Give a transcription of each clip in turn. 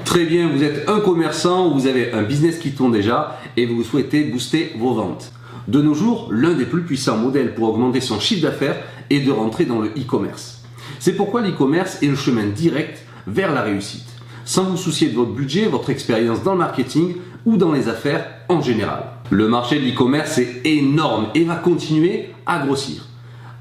Très bien, vous êtes un commerçant, vous avez un business qui tourne déjà et vous souhaitez booster vos ventes. De nos jours, l'un des plus puissants modèles pour augmenter son chiffre d'affaires est de rentrer dans le e-commerce. C'est pourquoi l'e-commerce est le chemin direct vers la réussite, sans vous soucier de votre budget, votre expérience dans le marketing ou dans les affaires en général. Le marché de l'e-commerce est énorme et va continuer à grossir.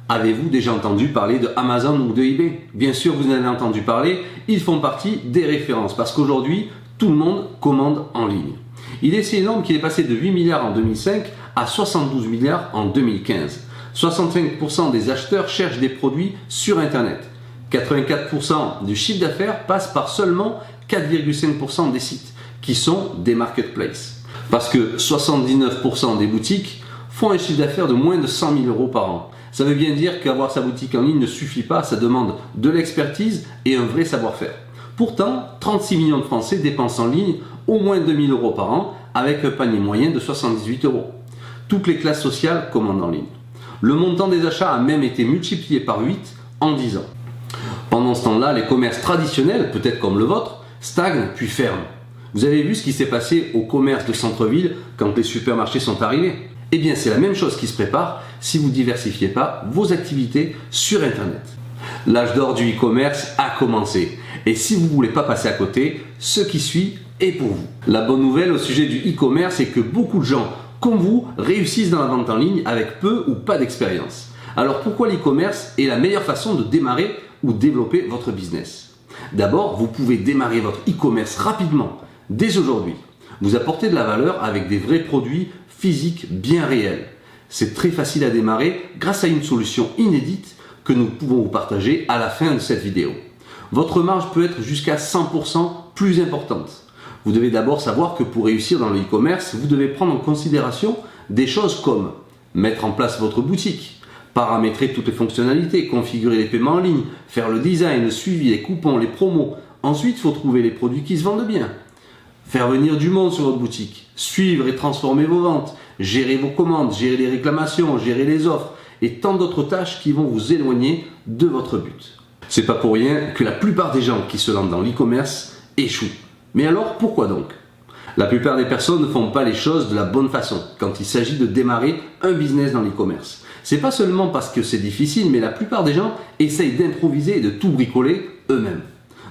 Avez-vous déjà entendu parler de Amazon ou de eBay? Bien sûr, vous en avez entendu parler, ils font partie des références parce qu'aujourd'hui, tout le monde commande en ligne. Il est si énorme qu'il est passé de 8 milliards en 2005 à 72 milliards en 2015. 65% des acheteurs cherchent des produits sur Internet. 84% du chiffre d'affaires passe par seulement 4,5% des sites qui sont des marketplaces. Parce que 79% des boutiques font un chiffre d'affaires de moins de 100 000 euros par an. Ça veut bien dire qu'avoir sa boutique en ligne ne suffit pas, ça demande de l'expertise et un vrai savoir-faire. Pourtant, 36 millions de Français dépensent en ligne au moins 2 000 euros par an avec un panier moyen de 78 euros. Toutes les classes sociales commandent en ligne. Le montant des achats a même été multiplié par 8 en 10 ans. Pendant ce temps-là, les commerces traditionnels, peut-être comme le vôtre, stagnent puis ferment. Vous avez vu ce qui s'est passé au commerce de centre-ville quand les supermarchés sont arrivés? Eh bien, c'est la même chose qui se prépare si vous ne diversifiez pas vos activités sur Internet. L'âge d'or du e-commerce a commencé. Et si vous ne voulez pas passer à côté, ce qui suit est pour vous. La bonne nouvelle au sujet du e-commerce est que beaucoup de gens, comme vous, réussissent dans la vente en ligne avec peu ou pas d'expérience. Alors pourquoi l'e-commerce est la meilleure façon de démarrer ou développer votre business? D'abord, vous pouvez démarrer votre e-commerce rapidement, dès aujourd'hui. Vous apportez de la valeur avec des vrais produits physiques bien réels. C'est très facile à démarrer grâce à une solution inédite que nous pouvons vous partager à la fin de cette vidéo. Votre marge peut être jusqu'à 100% plus importante. Vous devez d'abord savoir que pour réussir dans le e-commerce, vous devez prendre en considération des choses comme mettre en place votre boutique, paramétrer toutes les fonctionnalités, configurer les paiements en ligne, faire le design, le suivi, les coupons, les promos. Ensuite, il faut trouver les produits qui se vendent bien, faire venir du monde sur votre boutique, suivre et transformer vos ventes, gérer vos commandes, gérer les réclamations, gérer les offres et tant d'autres tâches qui vont vous éloigner de votre but. C'est pas pour rien que la plupart des gens qui se lancent dans l'e-commerce échouent. Mais alors, pourquoi donc? La plupart des personnes ne font pas les choses de la bonne façon quand il s'agit de démarrer un business dans l'e-commerce. C'est pas seulement parce que c'est difficile, mais la plupart des gens essayent d'improviser et de tout bricoler eux-mêmes.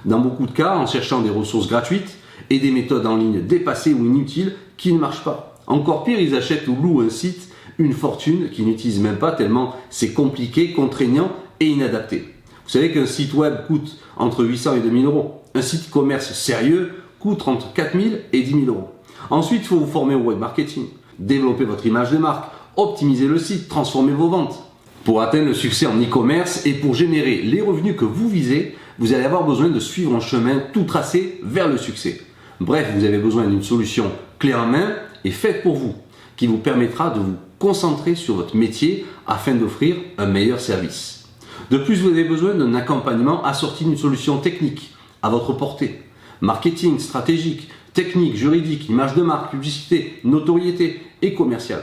Dans beaucoup de cas, en cherchant des ressources gratuites et des méthodes en ligne dépassées ou inutiles qui ne marchent pas. Encore pire, ils achètent ou louent un site, une fortune qu'ils n'utilisent même pas tellement c'est compliqué, contraignant et inadapté. Vous savez qu'un site web coûte entre 800 et 2000 euros. Un site e-commerce sérieux coûte entre 4000 et 10 000 euros. Ensuite, il faut vous former au web marketing, développer votre image de marque, optimiser le site, transformer vos ventes. Pour atteindre le succès en e-commerce et pour générer les revenus que vous visez, vous allez avoir besoin de suivre un chemin tout tracé vers le succès. Bref, vous avez besoin d'une solution clé en main et faite pour vous, qui vous permettra de vous concentrer sur votre métier afin d'offrir un meilleur service. De plus, vous avez besoin d'un accompagnement assorti d'une solution technique à votre portée. Marketing, stratégique, technique, juridique, image de marque, publicité, notoriété et commercial.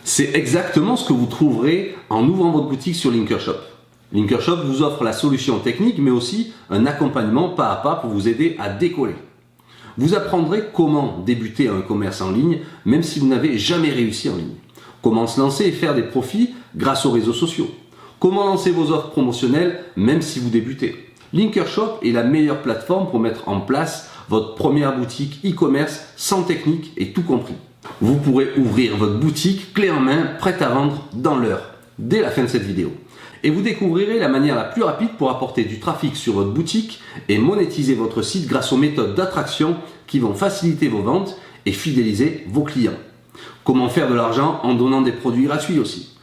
C'est exactement ce que vous trouverez en ouvrant votre boutique sur Linkershop. Linkershop vous offre la solution technique mais aussi un accompagnement pas à pas pour vous aider à décoller. Vous apprendrez comment débuter un commerce en ligne même si vous n'avez jamais réussi en ligne. Comment se lancer et faire des profits grâce aux réseaux sociaux. Comment lancer vos offres promotionnelles même si vous débutez. Linkershop est la meilleure plateforme pour mettre en place votre première boutique e-commerce sans technique et tout compris. Vous pourrez ouvrir votre boutique clé en main, prête à vendre dans l'heure, dès la fin de cette vidéo. Et vous découvrirez la manière la plus rapide pour apporter du trafic sur votre boutique et monétiser votre site grâce aux méthodes d'attraction qui vont faciliter vos ventes et fidéliser vos clients. Comment faire de l'argent en donnant des produits gratuits aussi.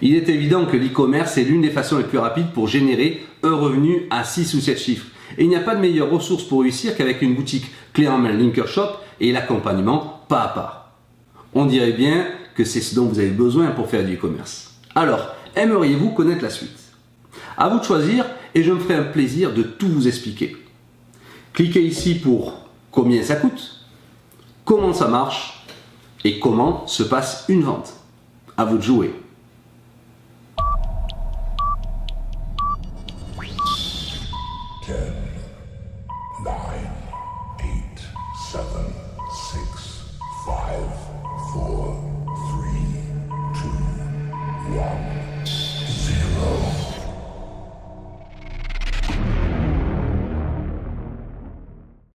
Il est évident que l'e-commerce est l'une des façons les plus rapides pour générer un revenu à 6 ou 7 chiffres. Et il n'y a pas de meilleure ressource pour réussir qu'avec une boutique clé en main Linkershop et l'accompagnement pas à pas. On dirait bien que c'est ce dont vous avez besoin pour faire du e-commerce. Alors, aimeriez-vous connaître la suite? À vous de choisir et je me ferai un plaisir de tout vous expliquer. Cliquez ici pour combien ça coûte, comment ça marche et comment se passe une vente. À vous de jouer. Ten, nine, eight.